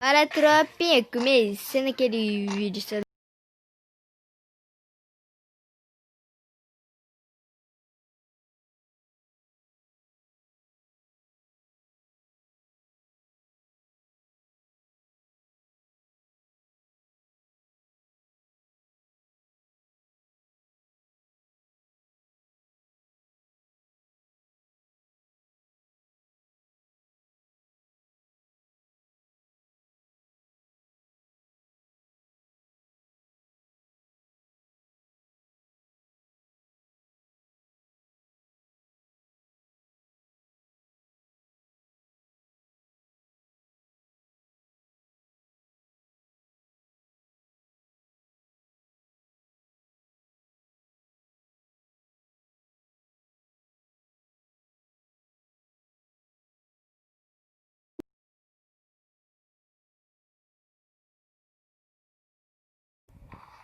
Olha, tropinha, comer sendo aquele vídeo.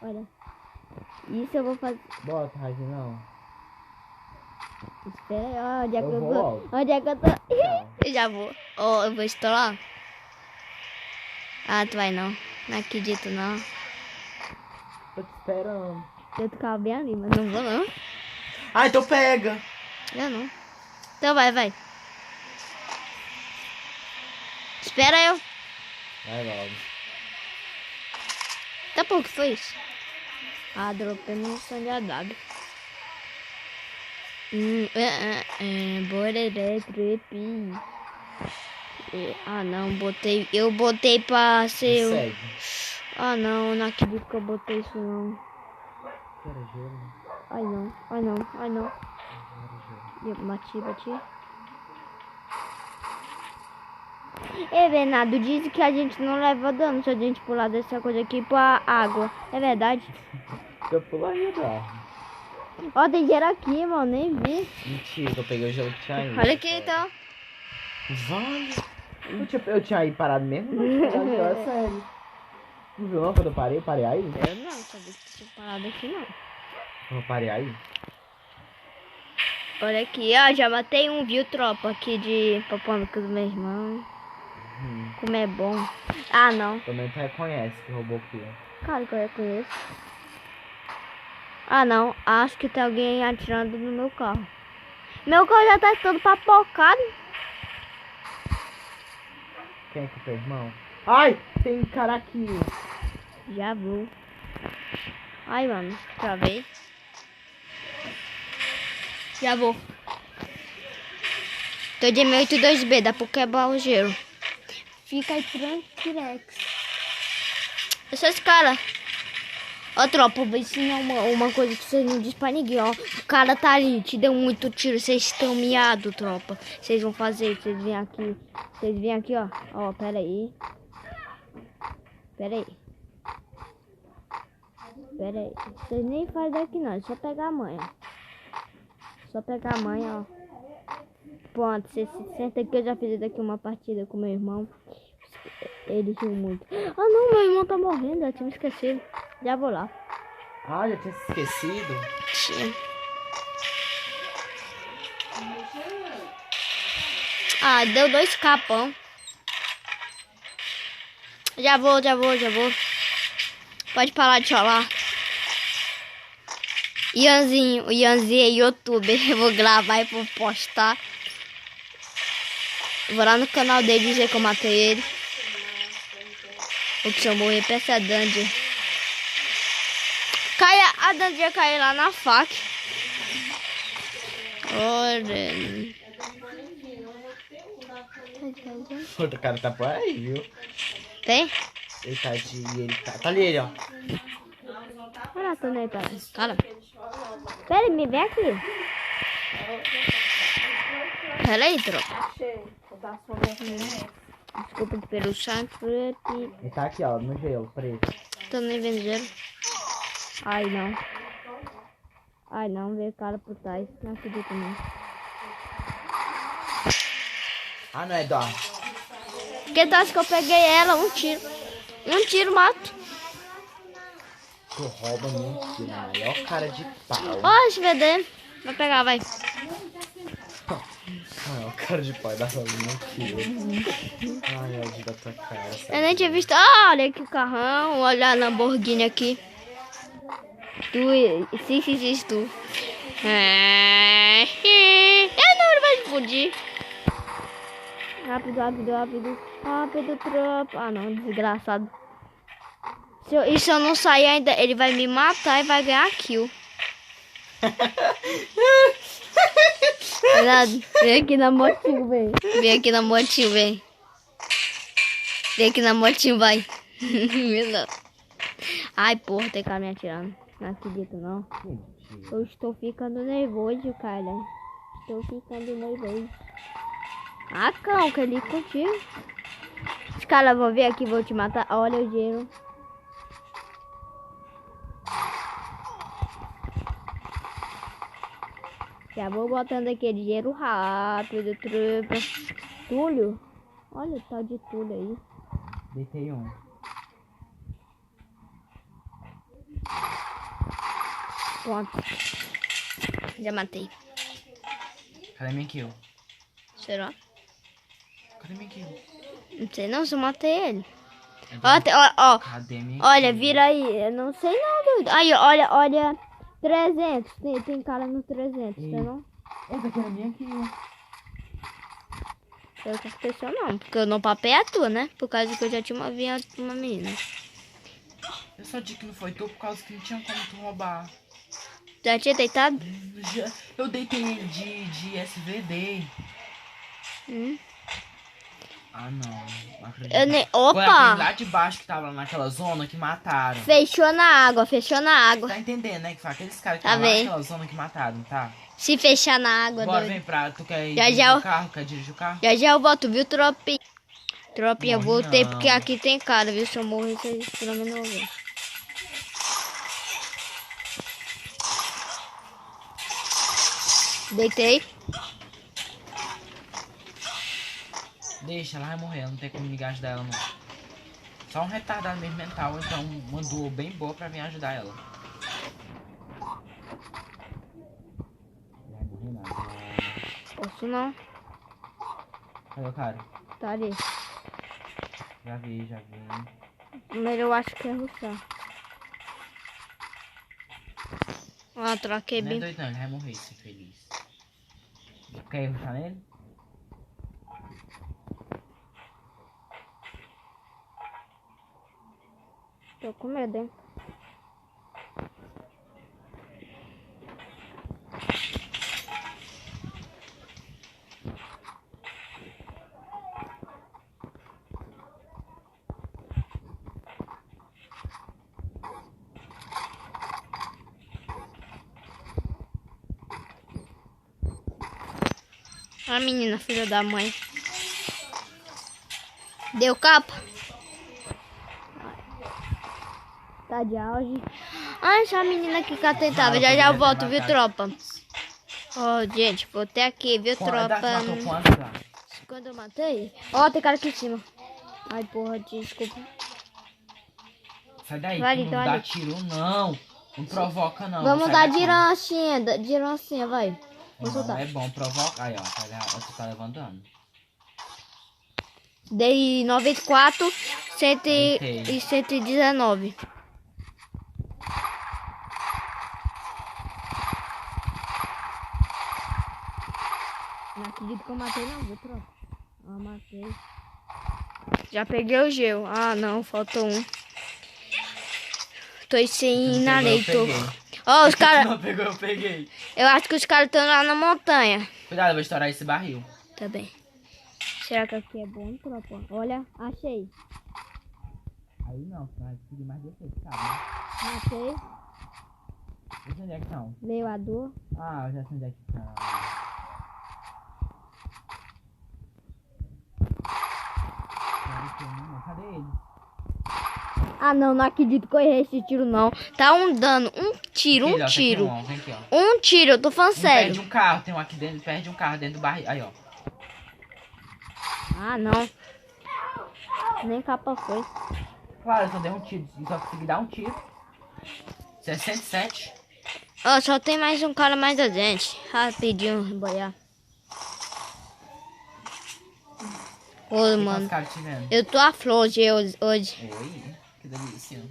Olha, isso eu vou fazer. Boa tarde, não. Espera aí, onde é que eu vou tô? logo. Onde é que eu tô? Eu já vou. Oh, eu vou estourar. Ah, tu vai não. Não acredito não. Tô te esperando. Eu ficava bem ali, mas não vou não. Ah, então pega. Eu não. Então vai. Espera eu. Vai logo. Tá pouco foi isso? Ah, dropei no sonhadado. Boreré, trepi. Ah não, eu botei pra ser. Segue. Ah não acredito que eu botei isso não. Quero gelo. Ai não. Eu bati. Ei, Bernardo, diz que a gente não leva dano se a gente pular dessa coisa aqui pra água. É verdade? Eu pularia da. Ó, tem dinheiro aqui, mano, nem vi. Mentira, eu peguei o gelo que tinha aí. Olha aqui então. Vale. Eu tinha aí parado mesmo? Não, é sério. Não viu não quando eu parei? Eu parei aí? Eu não sabia que tinha parado aqui não. Eu parei aí? Olha aqui, ó, já matei um, viu, tropa, aqui de papônica do meu irmão. Como é bom. Ah, não. Também tu reconhece que roubou o quê? Claro que eu reconheço. Ah, não. Acho que tem alguém atirando no meu carro. Meu carro já tá todo papocado. Quem é que é teu irmão? Ai, tem cara aqui. Já vou. Ai, mano, travei. Já vou. Tô de 1082B, dá pra quebrar o gelo. Fica aí tranquilex. Eu sou esse cara. Ó, tropa, eu vou ensinar uma coisa que vocês não dizem pra ninguém, ó. O cara tá ali, te deu muito tiro, vocês estão miados, tropa. Vocês vão fazer, vocês vêm aqui, ó. Ó, pera aí. Vocês nem fazem daqui não, é só pegar a manha. Ó. Pronto, você se senta aqui, eu já fiz daqui uma partida com meu irmão. Ele riu muito. Ah não, meu irmão tá morrendo, eu tinha me esquecido. Já vou lá. Ah, já tinha se esquecido? Tinha. Ah, deu 2 capão. Já vou. Pode parar de chorar. Ianzinho, o Ianzinho é youtuber. Eu vou gravar e vou postar. Vou lá no canal dele dizer que eu matei ele. Ou que se eu morrer, peça a dungeon. A dungeon caiu lá na faca. Olha. Outro cara tá por aí, viu? Tem? Ele tá de... Ele tá ali, ele, ó. Olha, tô nem para. Cara. Pera aí, me vem aqui. Pera aí, tropa. Desculpa pelo chato. Ele tá aqui, ó, no gelo, preto. Tô nem vendo gelo. Ai, não, veio cara por trás. Não acredito não. Ah, não é dó. Porque tu acha que eu peguei ela? Um tiro, mato. Tu rouba mentira, maior cara de pau. Ó, SVD. Vai pegar, vai. Ah, o cara de pai da Rolina aqui. Ai, ódio da tua cara. Eu nem tinha visto. Ah, olha aqui o carrão. Olha a Lamborghini aqui. Tu. Eu não vai explodir. Rápido, tropa. Ah, não, desgraçado. Se eu não sair ainda, ele vai me matar e vai ganhar kill. Vem aqui na motinho, vem. Vem aqui na motinho, vem. Vem aqui na motinho, vai. Ai, porra, tem cara me atirando. Não acredito, não. Eu estou ficando nervoso, cara. Estou ficando nervoso. Ah, cão, que ali contigo. Os caras vão vir aqui e vão te matar. Olha o dinheiro. Já vou botando aquele dinheiro rápido, trupa. Túlio? Olha o tal de Túlio aí. Deitei um. Pronto. Já matei. Cadê minha kill? Será? Cadê minha kill? Não sei não, se eu matei ele. Ó. Cadê minha Olha, kill? vira aí. Eu não sei não, doido. Aí, olha. 300. Tem cara no 300, tá não? Essa aqui era minha kill. Foi o que aconteceu não. Porque eu não papei a tua, né? Por causa que eu já tinha uma menina. Eu só disse que não foi tu por causa que não tinha como tu roubar. Já tinha deitado? Eu deitei ele de SVD. Ah, não acredito. Eu nem... Foi aquele Opa! lá de baixo que tava naquela zona que mataram. Fechou na água. Tá entendendo, né? Que foi aqueles caras que Tá estavam lá bem. naquela zona que mataram, tá? Se fechar na água, Bora, doido. vem pra... Tu quer ir Já, dirigir já. o carro? Quer dirigir o carro? Já eu volto, viu, tropinha? Tropinha, Morre voltei não. porque aqui tem cara, viu? Se eu morrer, vocês pelo menos não vão. Deitei. Deixa, ela vai morrer, não tem como me ajudar ela não. Só um retardado mesmo mental, então uma duo bem boa pra me ajudar ela. Não vai morrer não. Posso não. Cadê o cara? Tá ali. Já vi. Primeiro eu acho que é russar. Ah, troquei Não é bem. doido não, ele vai morrer, se feliz. Quer ruxar nele? Tô com medo, hein? A menina, filha da mãe. Deu capa? Tá de auge. Ah, essa menina aqui que atentava. Já eu volto, viu, tropa? Ó, gente, voltei aqui, viu, tropa? Matou quantos, cara? Quando eu matei? Ó, tem cara aqui em cima. Ai, porra, desculpa. Sai daí, Vai, tu então, não dá ali. tiro não. Não provoca não. Vamos sai dar daqui. de rancinha, vai. Vou Não, soltar. é bom provocar. Aí, ó, tu tá levando dano. Dei 94, 100 Deitei. e 119. Não acredito que eu matei não, viu, tropa? Ah, matei. Já peguei o gel. Ah, não, faltou um. Tô sem inalator. Ó, os caras... Não pegou, eu peguei. Eu acho que os caras estão lá na montanha. Cuidado, eu vou estourar esse barril. Tá bem. Será que aqui é bom, tropa? Olha, achei. Aí não, você vai conseguir mais defeito, sabe? Né? Matei. Eu sei onde é que estão. Veio a dor. Ah, eu já sei onde é que estão. Cadê ele? Ah, não, não acredito que eu errei esse tiro, não. Tá um dano. Um tiro, Aqui, um ó, tem tiro. aqui vem aqui, ó. Um tiro, eu tô falando Perde sério. um carro, tem um aqui dentro, perde um carro dentro do barril. Aí, ó. Ah, não. Nem capa foi. Claro, eu só dei um tiro, só consegui dar um tiro. 67. Ó, só tem mais um cara mais da gente. Rapidinho, boiar. Ô, Quantos mano. caras te vendo? Eu tô a flor hoje. Oi, que delícia.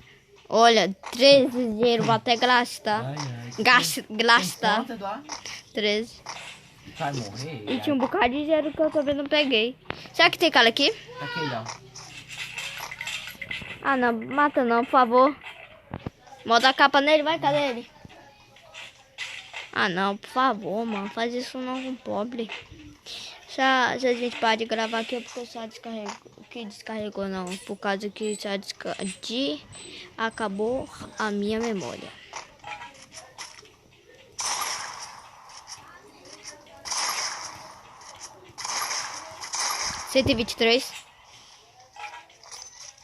Olha, 13 dinheiro, vou até gastar. Ai, ai. Gastar. Tem quanto, Eduardo? 13. Vai morrer. E tinha um bocado de dinheiro que eu também não peguei. Será que tem cara aqui? Aquele, ó. Ah, não. Mata não, por favor. Bota a capa nele, vai, cadê ele? Ah, não, por favor, mano. Faz isso não com pobre. Se a gente parar de gravar aqui é porque só descarregou. Que descarregou não. Por causa que só acabou a minha memória. R$123.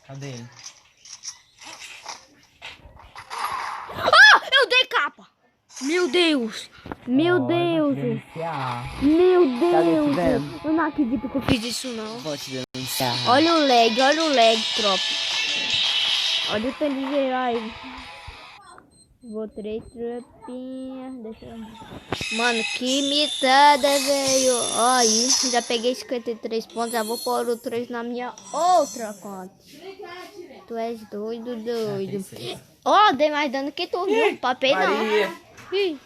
Cadê ele? Ah! Eu dei capa! Meu Deus! Meu Deus! Denunciar. Meu Cadê Deus! tu vendo? Eu não acredito que eu fiz isso não. Vou te denunciar. Olha o lag, tropa. Olha o tanto de dinheiro aí. Vou 3 tropinhas. Deixa eu... Mano, que mitada, velho. Ó, aí, já peguei 53 pontos. Já vou pôr o 3 na minha outra conta. Tu és doido. Ó, dei mais dano que tu, viu? Papel não. Maria. Ih.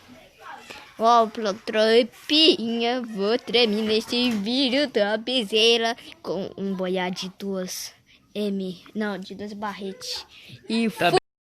Ó, tropinha, vou tremer nesse vídeo da piseira com um boiar de 2 M. Não, de 2 barretes. E Tá